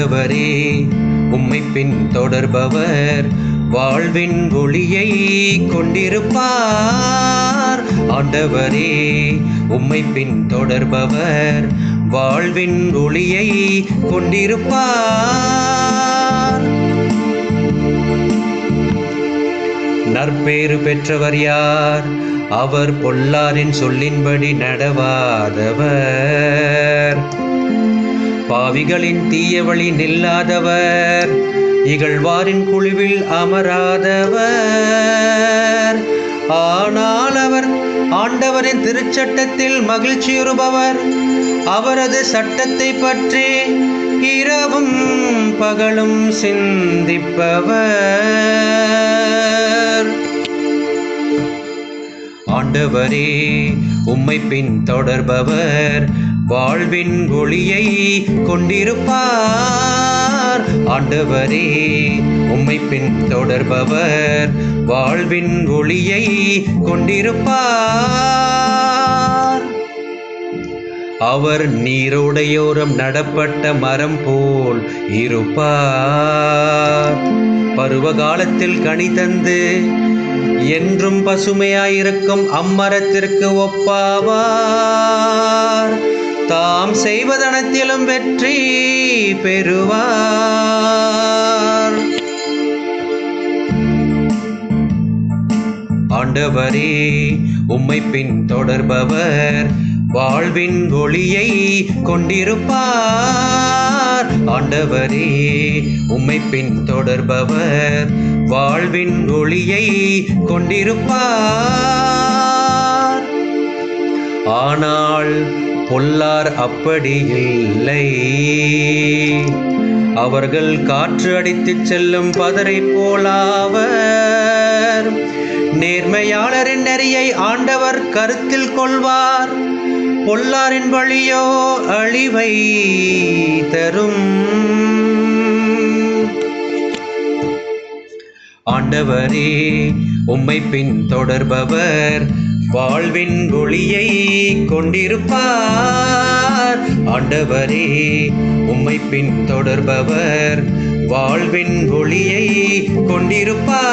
ஆண்டவரே உம்மை பின் தொடர்பவர் வாழ்வின் ஒளியை கொண்டிருப்பார். ஆண்டவரே உம்மை பின் தொடர்பவர் வாழ்வின் ஒளியை கொண்டிருப்பார். நற்பேறு பெற்றவர் யார்? அவர் பொல்லாரின் சொல்லின்படி நடவாதவர், பாவிகளின் தீய வழி நில்லாதவர், இகழ்வாரின் குழுவில் அமராதவர். ஆனால் அவர் ஆண்டவரின் திருச்சட்டத்தில் மகிழ்ச்சியுறுபவர், அவரது சட்டத்தை பற்றி இரவும் பகலும் சிந்திப்பவர். ஆண்டவரே உம்மை பின் தொடர்பவர் வாழ்வின் ஒளியை கொண்டிருப்பார். ஆண்டவரே உம்மை பின் தொடர்பவர் வாழ்வின் ஒளியை கொண்டிருப்பார். அவர் நீரோடையோரம் நடப்பட்ட மரம் போல் இருப்பார். பருவகாலத்தில் கனி தந்து என்றும் பசுமையாயிருக்கும் அம்மரத்திற்கு ஒப்பாவார். தாம் செய்வதனத்திலும் வெற்றி பெறுவார். ஆண்டவரே உம்மை பின் தொடர்பவர் வாழ்வின் ஒளியை கொண்டிருப்பார். ஆண்டவரே உம்மை பின் தொடர்பவர் வாழ்வின் ஒளியை கொண்டிருப்பார். ஆனால் பொல்லார் அப்படி இல்லை, அவர்கள் காற்று அடித்துச் செல்லும் பதரை போலாவர். நேர்மையாளரின் நெறியை ஆண்டவர் கருத்தில் கொள்வார், பொல்லாரின் வழியோ அழிவை தரும். ஆண்டவரே உம்மை பின் தொடர்பவர் வாழ்வின் ஒளியை கொண்டிருப்பார். ஆண்டவரே உம்மை பின் தொடர்பவர் வாழ்வின் ஒளியை கொண்டிருப்பார்.